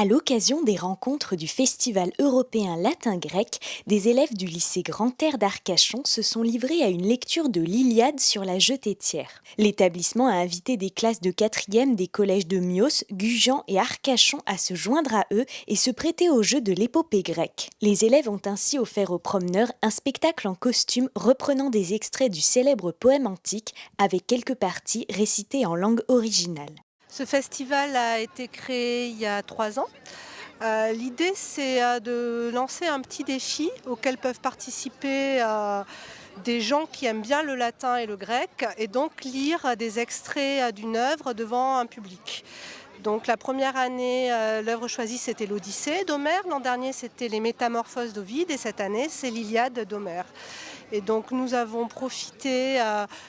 À l'occasion des rencontres du Festival européen latin-grec, des élèves du lycée Grand-Air d'Arcachon se sont livrés à une lecture de l'Iliade sur la Jetée-Thiers. L'établissement a invité des classes de 4e des collèges de Mios, Gujan et Arcachon à se joindre à eux et se prêter au jeu de l'épopée grecque. Les élèves ont ainsi offert aux promeneurs un spectacle en costume reprenant des extraits du célèbre poème antique avec quelques parties récitées en langue originale. Ce festival a été créé il y a 3 ans. L'idée, c'est de lancer un petit défi auquel peuvent participer des gens qui aiment bien le latin et le grec et donc lire des extraits d'une œuvre devant un public. Donc la première année, l'œuvre choisie, c'était l'Odyssée d'Homère. L'an dernier, c'était les Métamorphoses d'Ovide et cette année, c'est l'Iliade d'Homère. Et donc nous avons profité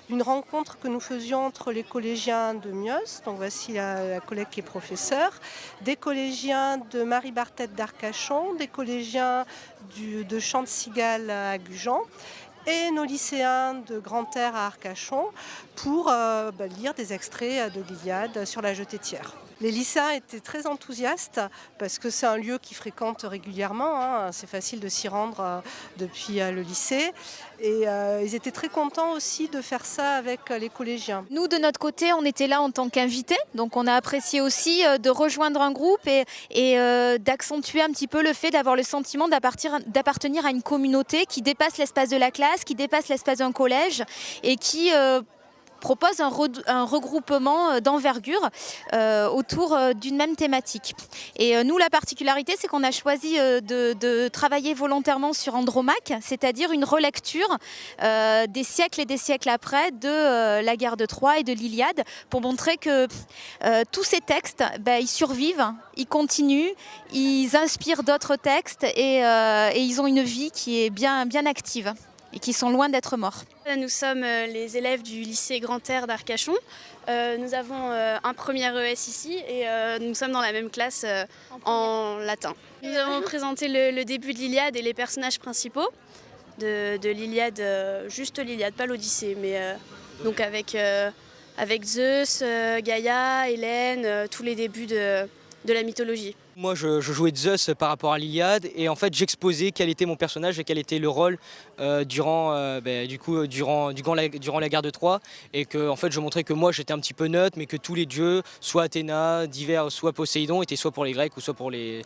d'une rencontre que nous faisions entre les collégiens de Mios, donc voici la collègue qui est professeure, des collégiens de Marie-Barthète d'Arcachon, des collégiens de Champ-de-Cigale à Gujan, et nos lycéens de Grand-Air à Arcachon pour lire des extraits de l'Iliade sur la Jetée-Thiers. Les lycéens étaient très enthousiastes parce que c'est un lieu qu'ils fréquentent régulièrement, c'est facile de s'y rendre depuis le lycée et ils étaient très contents aussi de faire ça avec les collégiens. Nous, de notre côté, on était là en tant qu'invités, donc on a apprécié aussi de rejoindre un groupe et d'accentuer un petit peu le fait d'avoir le sentiment d'appartenir à une communauté qui dépasse l'espace de la classe, qui dépasse l'espace d'un collège et qui propose un regroupement d'envergure autour d'une même thématique. Et nous, la particularité, c'est qu'on a choisi de travailler volontairement sur Andromaque, c'est-à-dire une relecture des siècles et des siècles après de la guerre de Troie et de l'Iliade, pour montrer que tous ces textes, ils survivent, ils continuent, ils inspirent d'autres textes et ils ont une vie qui est bien active et qui sont loin d'être morts. Nous sommes les élèves du lycée Grand-Air d'Arcachon. Nous avons un premier ES ici et nous sommes dans la même classe en latin. Nous avons présenté le début de l'Iliade et les personnages principaux de l'Iliade, juste l'Iliade, pas l'Odyssée, mais donc avec Zeus, Gaïa, Hélène, tous les débuts de la mythologie. Moi je jouais Zeus par rapport à l'Iliade et en fait j'exposais quel était mon personnage et quel était le rôle durant la guerre de Troie et que en fait je montrais que moi j'étais un petit peu neutre mais que tous les dieux, soit Athéna, divers, soit Poséidon, étaient soit pour les Grecs ou soit pour les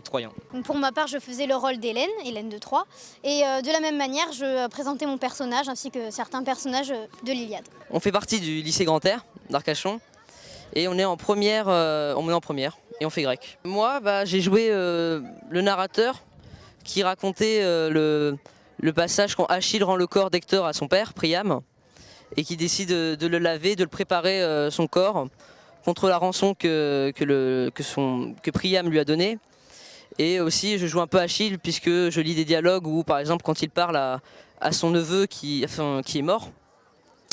Troyens. Donc pour ma part je faisais le rôle d'Hélène, Hélène de Troie et de la même manière je présentais mon personnage ainsi que certains personnages de l'Iliade. On fait partie du lycée Grand-Air d'Arcachon et on est en première, et on fait grec. Moi, j'ai joué le narrateur qui racontait le passage quand Achille rend le corps d'Hector à son père, Priam, et qui décide de le laver, de le préparer son corps contre la rançon que Priam lui a donnée. Et aussi, je joue un peu Achille puisque je lis des dialogues où, par exemple, quand il parle à son neveu qui est mort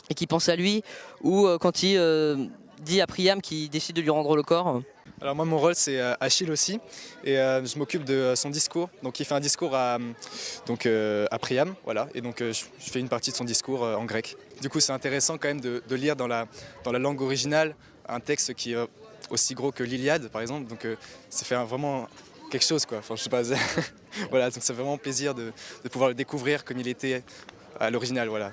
et qui pense à lui, ou quand il dit à Priam qu'il décide de lui rendre le corps. Alors moi mon rôle c'est Achille aussi et je m'occupe de son discours. Donc il fait un discours à Priam, voilà, et donc je fais une partie de son discours en grec. Du coup c'est intéressant quand même de lire dans la langue originale un texte qui est aussi gros que l'Iliade par exemple, donc ça fait vraiment quelque chose quoi, enfin je sais pas, voilà, donc c'est vraiment plaisir de pouvoir le découvrir comme il était à l'original, voilà.